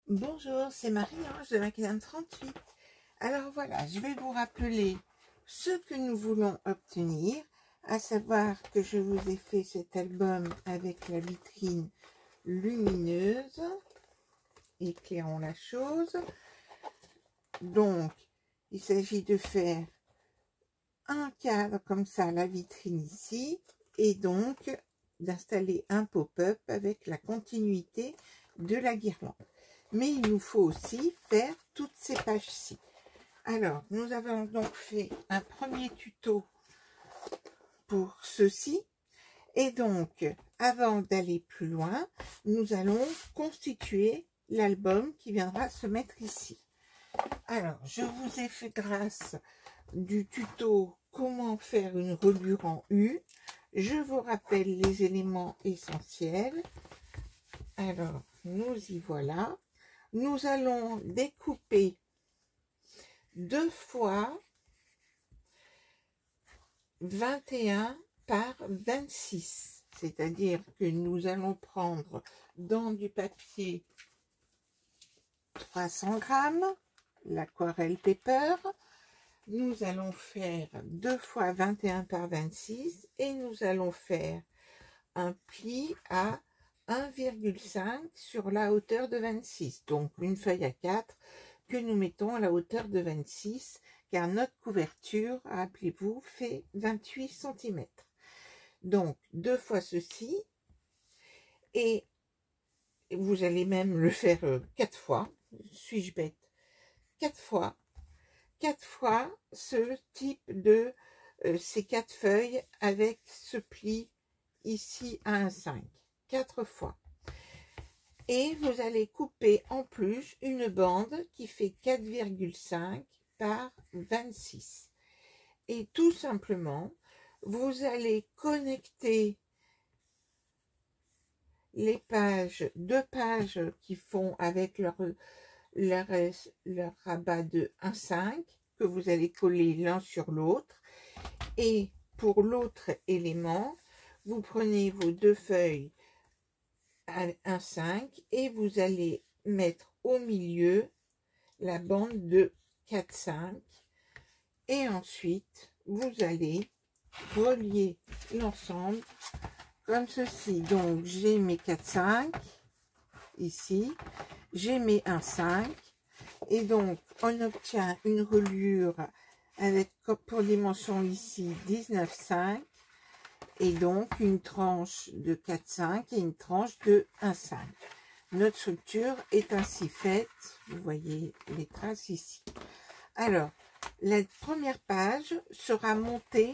Bonjour, c'est Marie-Ange de Macadam 38. Alors voilà, je vais vous rappeler ce que nous voulons obtenir, à savoir que je vous ai fait cet album avec la vitrine lumineuse. Éclairons la chose. Donc, il s'agit de faire un cadre comme ça, la vitrine ici, et donc d'installer un pop-up avec la continuité de la guirlande. Mais il nous faut aussi faire toutes ces pages-ci. Alors, nous avons donc fait un premier tuto pour ceci. Et donc, avant d'aller plus loin, nous allons constituer l'album qui viendra se mettre ici. Alors, je vous ai fait grâce du tuto comment faire une reliure en U. Je vous rappelle les éléments essentiels. Alors, nous y voilà. Nous allons découper 2 fois 21 par 26. C'est-à-dire que nous allons prendre dans du papier 300 grammes, l'aquarelle paper. Nous allons faire 2 fois 21 par 26 et nous allons faire un pli à 1,5 sur la hauteur de 26. Donc une feuille à 4 que nous mettons à la hauteur de 26, car notre couverture, rappelez-vous, fait 28 cm. Donc 2 fois ceci, et vous allez même le faire 4 fois, suis-je bête, 4 fois ce type de ces 4 feuilles avec ce pli ici à 1,5, 4 fois. Et vous allez couper en plus une bande qui fait 4,5 par 26. Et tout simplement, vous allez connecter les pages, 2 pages qui font avec leur rabat de 1,5 que vous allez coller l'un sur l'autre. Et pour l'autre élément, vous prenez vos 2 feuilles à 1,5 et vous allez mettre au milieu la bande de 4,5 et ensuite vous allez relier l'ensemble comme ceci. Donc j'ai mes 4,5 ici, j'ai mes 1,5 et donc on obtient une reliure avec pour dimension ici 19,5 et donc une tranche de 4,5 et une tranche de 1,5. Notre structure est ainsi faite, vous voyez les traces ici. Alors, la première page sera montée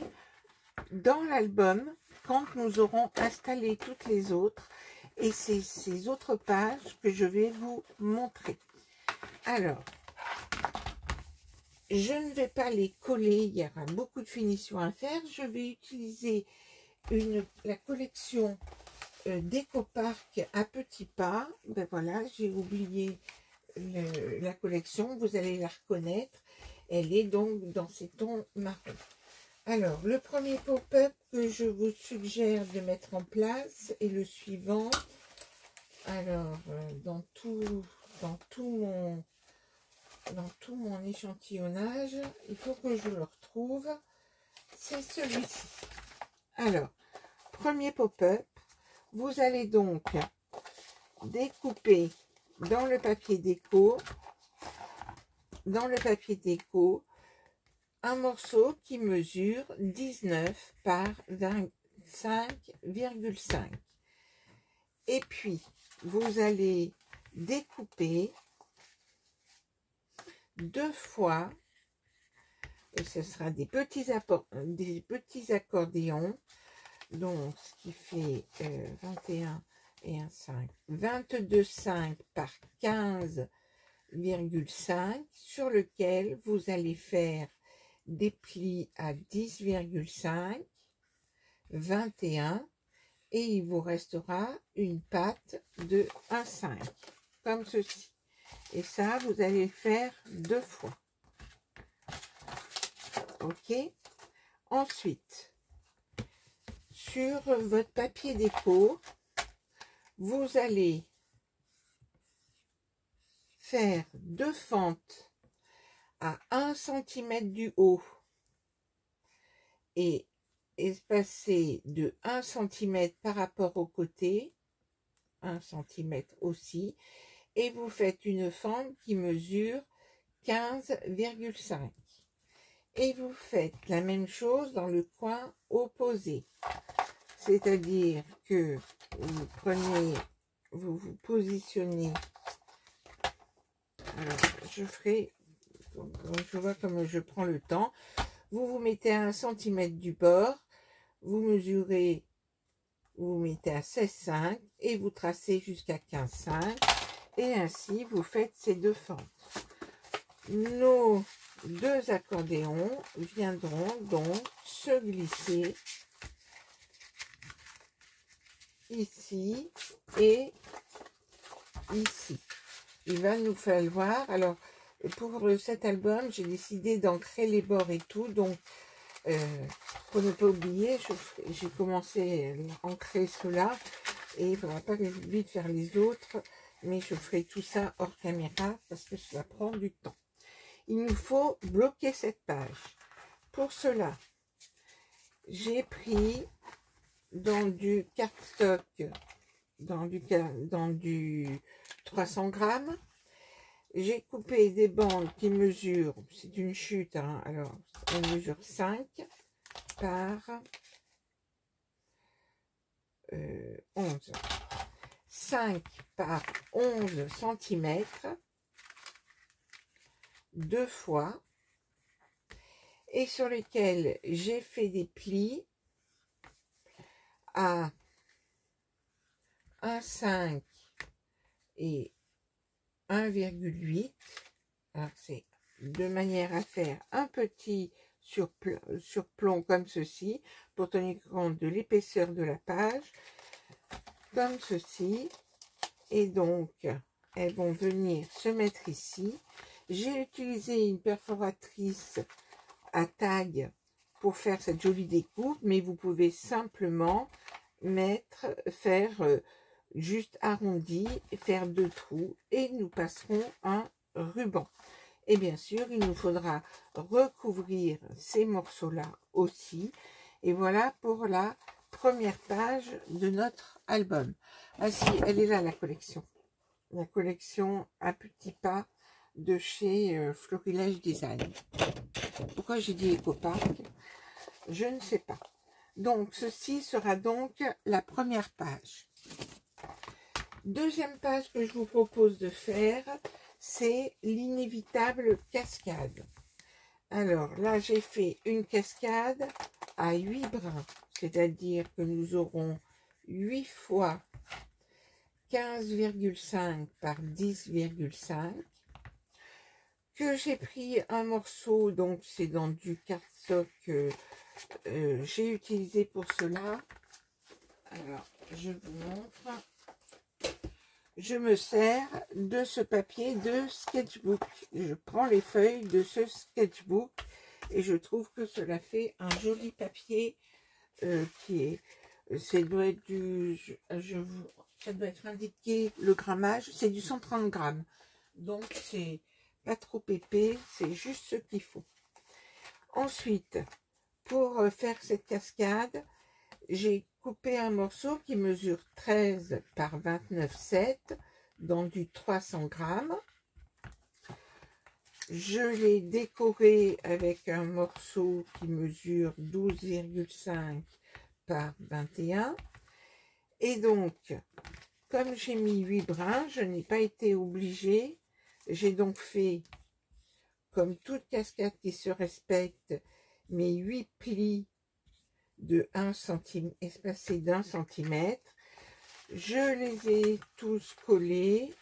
dans l'album quand nous aurons installé toutes les autres, et c'est ces autres pages que je vais vous montrer. Alors, je ne vais pas les coller, il y aura beaucoup de finition à faire. Je vais utiliser la collection Décopark à petits pas. Ben voilà, j'ai oublié la collection, vous allez la reconnaître. Elle est donc dans ces tons marron. Alors, le premier pop-up que je vous suggère de mettre en place est le suivant. Alors, dans tout mon échantillonnage, il faut que je le retrouve. C'est celui-ci. Alors, premier pop-up, vous allez donc découper dans le papier déco, un morceau qui mesure 19 par 25,5. Et puis, vous allez découper 2 fois, et ce sera des petits accordéons, donc ce qui fait 21 et 1,5, 22,5 par 15,5, sur lequel vous allez faire des plis à 10,5, 21, et il vous restera une patte de 1,5, comme ceci. Et ça, vous allez le faire 2 fois. Ok. Ensuite, sur votre papier déco, vous allez faire deux fentes à 1 cm du haut et espacées de 1 cm par rapport au côté, 1 cm aussi, et vous faites une fente qui mesure 15,5. Et vous faites la même chose dans le coin opposé. C'est-à-dire que vous prenez, vous vous positionnez. Alors, je ferai, je vois comme je prends le temps. Vous vous mettez à 1 cm du bord, vous mesurez, vous mettez à 16,5 et vous tracez jusqu'à 15,5. Et ainsi, vous faites ces deux fentes. Nos deux accordéons viendront donc se glisser ici et ici. Il va nous falloir, alors pour cet album, j'ai décidé d'ancrer les bords et tout, donc pour ne pas oublier, j'ai commencé à ancrer cela et il ne faudra pas que j'oublie de faire les autres, mais je ferai tout ça hors caméra parce que cela prend du temps. Il nous faut bloquer cette page. Pour cela, j'ai pris dans du cardstock, dans du 300 grammes, j'ai coupé des bandes qui mesurent, c'est une chute, hein, alors elle mesure 5 par 11. 5 par 11 cm, deux fois, et sur lesquels j'ai fait des plis à 1,5 et 1,8. Alors c'est de manière à faire un petit surplomb comme ceci pour tenir compte de l'épaisseur de la page, comme ceci, et donc elles vont venir se mettre ici. J'ai utilisé une perforatrice à tag pour faire cette jolie découpe, mais vous pouvez simplement faire juste arrondi, faire deux trous et nous passerons un ruban. Et bien sûr, il nous faudra recouvrir ces morceaux-là aussi. Et voilà pour la première page de notre album. Ah si, elle est là la collection. La collection à petits pas de chez Florilège Design. Pourquoi j'ai dit Ecopark? Je ne sais pas. Donc, ceci sera donc la première page. Deuxième page que je vous propose de faire, c'est l'inévitable cascade. Alors, là, j'ai fait une cascade à 8 brins, c'est-à-dire que nous aurons 8 fois 15,5 par 10,5. Que j'ai pris un morceau, donc c'est dans du cardstock que j'ai utilisé pour cela. Alors, je vous montre. Je me sers de ce papier de sketchbook. Je prends les feuilles de ce sketchbook et je trouve que cela fait un joli papier qui est... Ça doit être ça doit être indiqué le grammage. C'est du 130 grammes. Donc, c'est pas trop épais. C'est juste ce qu'il faut. Ensuite, pour faire cette cascade, j'ai coupé un morceau qui mesure 13 par 29,7 dans du 300 grammes. Je l'ai décoré avec un morceau qui mesure 12,5 par 21. Et donc, comme j'ai mis 8 brins, je n'ai pas été obligée. J'ai donc fait, comme toute cascade qui se respecte, mes 8 plis de 1 cm, espacés d'1 cm. Je les ai tous collés.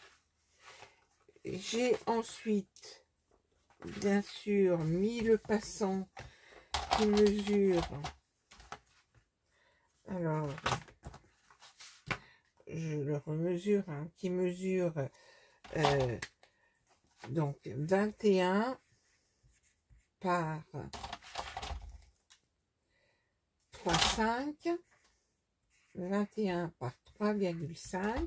J'ai ensuite, bien sûr, mis le passant qui mesure, alors, je le remesure, hein, qui mesure donc 21 par 3,5, 21 par 3,5,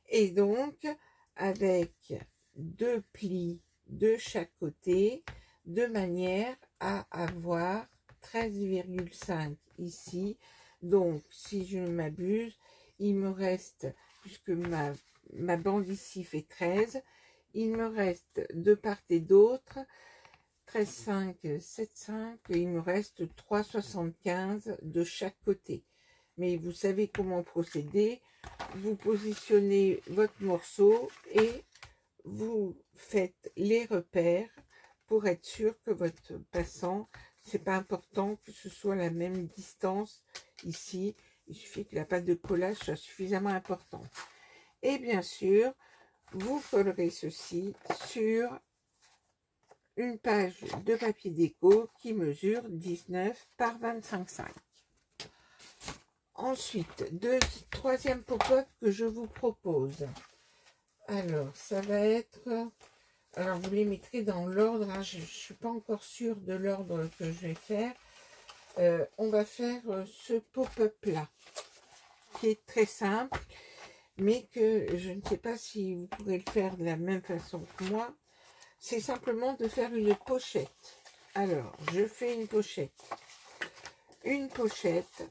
et donc avec 2 plis de chaque côté, de manière à avoir 13,5 ici. Donc, si je ne m'abuse, il me reste, puisque ma bande ici fait 13, il me reste de part et d'autre 13,5, 7,5, il me reste 3,75 de chaque côté. Mais vous savez comment procéder. Vous positionnez votre morceau et vous faites les repères pour être sûr que votre passant, c'est pas important que ce soit la même distance ici. Il suffit que la pâte de collage soit suffisamment importante. Et bien sûr, vous collerez ceci sur une page de papier déco qui mesure 19 par 25,5. Ensuite, troisième pop-up que je vous propose. Alors, ça va être... Alors, vous les mettrez dans l'ordre. Hein, je ne suis pas encore sûre de l'ordre que je vais faire. On va faire ce pop-up-là, qui est très simple, mais que je ne sais pas si vous pourrez le faire de la même façon que moi. C'est simplement de faire une pochette. Alors, je fais une pochette. Une pochette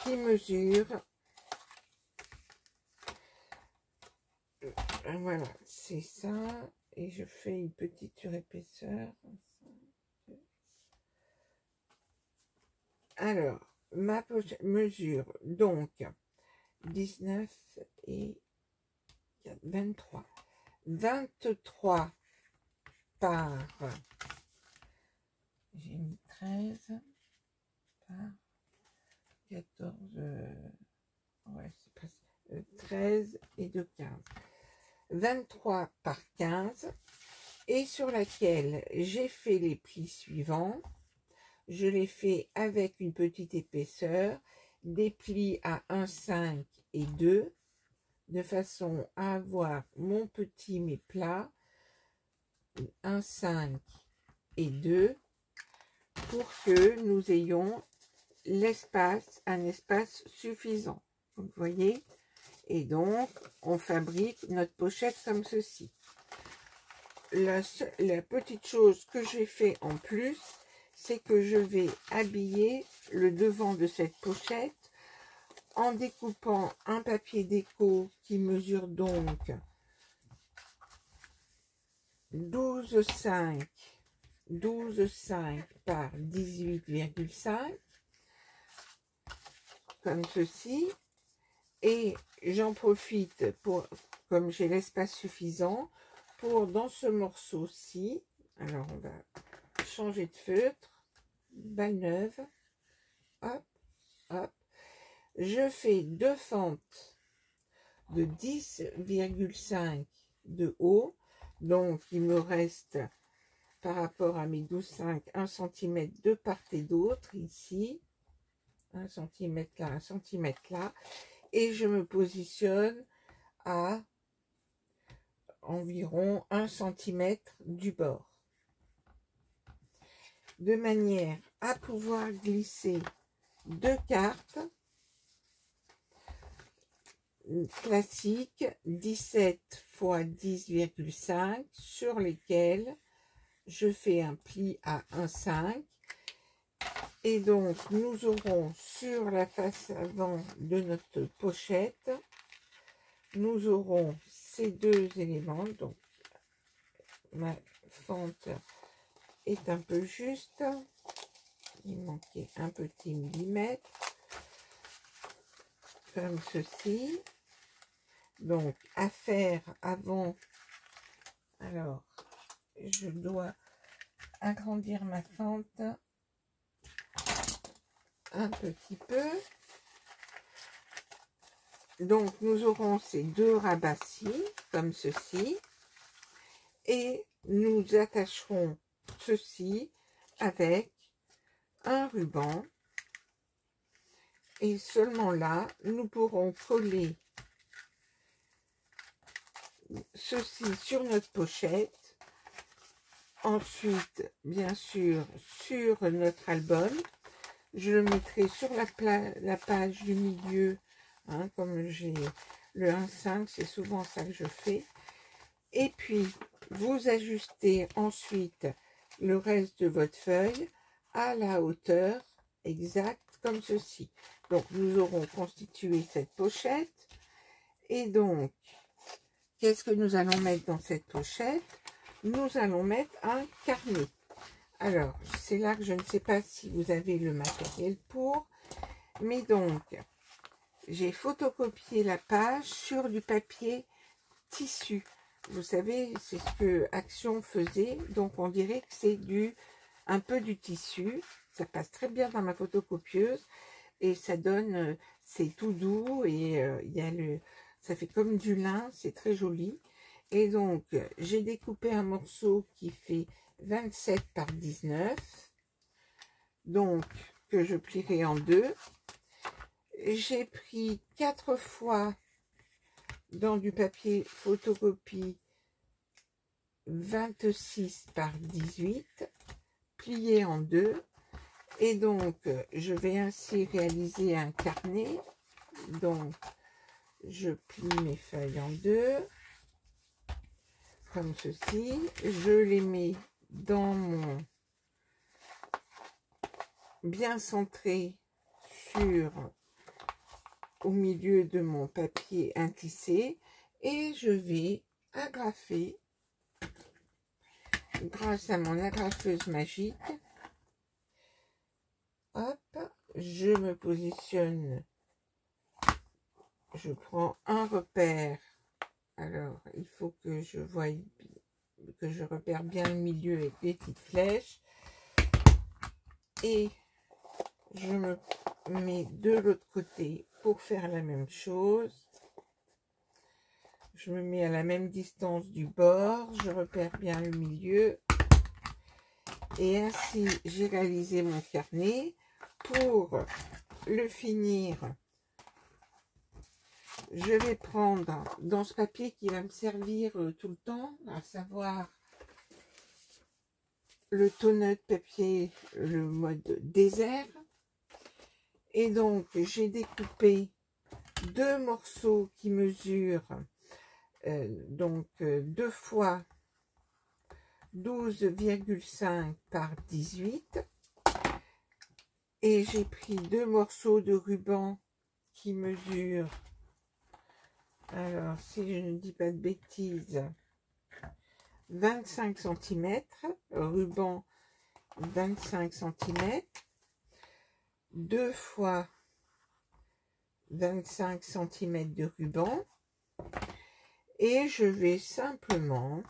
qui mesure... Voilà, c'est ça. Et je fais une petite surépaisseur. Alors, ma pochette mesure donc 19 et 23. 23 par... J'ai mis 13 par 14... ouais, c'est presque... 13 et de 15. 23 par 15. Et sur laquelle j'ai fait les plis suivants. Je les fais avec une petite épaisseur, des plis à 1,5 et 2, de façon à avoir mon petit mais plat, 1,5 et 2, pour que nous ayons un espace suffisant. Vous voyez? Et donc, on fabrique notre pochette comme ceci. La petite chose que j'ai fait en plus, c'est que je vais habiller le devant de cette pochette en découpant un papier déco qui mesure donc 12,5 par 18,5 comme ceci. Et j'en profite pour, comme j'ai l'espace suffisant, pour dans ce morceau-ci, alors on va changer de feutre, balle neuve, hop, hop, je fais deux fentes de 10,5 de haut, donc il me reste par rapport à mes 12,5 1 cm de part et d'autre ici, 1 cm là, 1 cm là, et je me positionne à environ 1 cm du bord, de manière à pouvoir glisser deux cartes classiques 17 x 10,5 sur lesquelles je fais un pli à 1,5. Et donc nous aurons sur la face avant de notre pochette, nous aurons ces deux éléments. Donc ma fente est un peu juste, il manquait un petit millimètre, comme ceci. Donc à faire avant, alors je dois agrandir ma fente un petit peu. Donc nous aurons ces deux rabats-ci comme ceci, et nous attacherons ceci avec un ruban, et seulement là nous pourrons coller ceci sur notre pochette. Ensuite, bien sûr, sur notre album, je le mettrai sur la page du milieu, hein, comme j'ai le 1,5, c'est souvent ça que je fais. Et puis, vous ajustez ensuite le reste de votre feuille à la hauteur exacte, comme ceci. Donc, nous aurons constitué cette pochette. Et donc, qu'est-ce que nous allons mettre dans cette pochette? Nous allons mettre un carnet. Alors, c'est là que je ne sais pas si vous avez le matériel pour. Mais donc, j'ai photocopié la page sur du papier tissu. Vous savez, c'est ce que Action faisait. Donc, on dirait que c'est un peu du tissu. Ça passe très bien dans ma photocopieuse. Et ça donne, c'est tout doux. Et ça fait comme du lin. C'est très joli. Et donc, j'ai découpé un morceau qui fait 27 par 19. Donc, que je plierai en deux. J'ai pris 4 fois dans du papier photocopie 26 par 18, plié en deux. Et donc, je vais ainsi réaliser un carnet. Donc, je plie mes feuilles en deux, comme ceci. Je les mets dans mon bien centré au milieu de mon papier intissé et je vais agrafer grâce à mon agrafeuse magique. Hop, je me positionne, je prends un repère. Alors, il faut que je voie, que je repère bien le milieu avec les petites flèches. Et je me mets de l'autre côté pour faire la même chose. Je me mets à la même distance du bord, je repère bien le milieu. Et ainsi, j'ai réalisé mon carnet. Pour le finir, je vais prendre dans ce papier qui va me servir tout le temps, à savoir le tonneau de papier, le mode désert. Et donc, j'ai découpé deux morceaux qui mesurent 2 fois 12,5 par 18. Et j'ai pris 2 morceaux de ruban qui mesurent, alors si je ne dis pas de bêtises, 25 cm, ruban 25 cm, 2 fois 25 cm de ruban. Et je vais simplement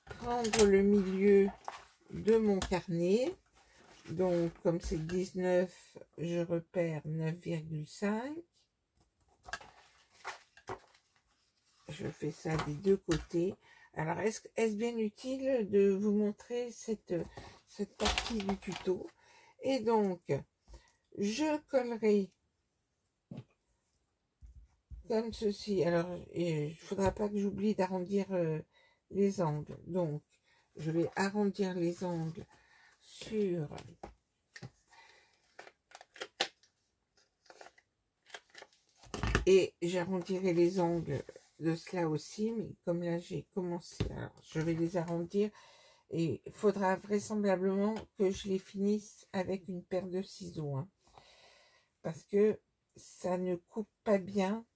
prendre le milieu de mon carnet. Donc, comme c'est 19, je repère 9,5. Je fais ça des deux côtés. Alors, est-ce bien utile de vous montrer cette partie du tuto? Et donc, je collerai comme ceci. Alors, il ne faudra pas que j'oublie d'arrondir les angles. Donc, je vais arrondir les angles sur et j'arrondirai les angles de cela aussi, mais comme là j'ai commencé, alors je vais les arrondir et il faudra vraisemblablement que je les finisse avec une paire de ciseaux, hein, parce que ça ne coupe pas bien,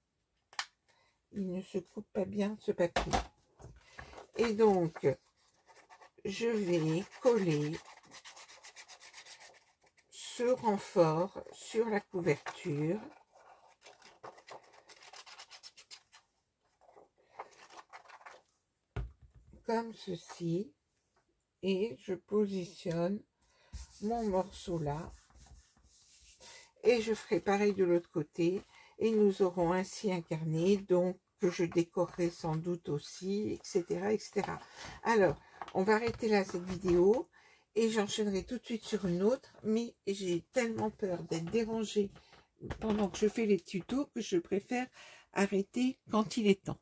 il ne se coupe pas bien ce papier. Et donc je vais coller ce renfort sur la couverture. Comme ceci. Et je positionne mon morceau là. Et je ferai pareil de l'autre côté. Et nous aurons ainsi un carnet, donc que je décorerai sans doute aussi, etc., etc. Alors, on va arrêter là cette vidéo. Et j'enchaînerai tout de suite sur une autre, mais j'ai tellement peur d'être dérangée pendant que je fais les tutos que je préfère arrêter quand il est temps.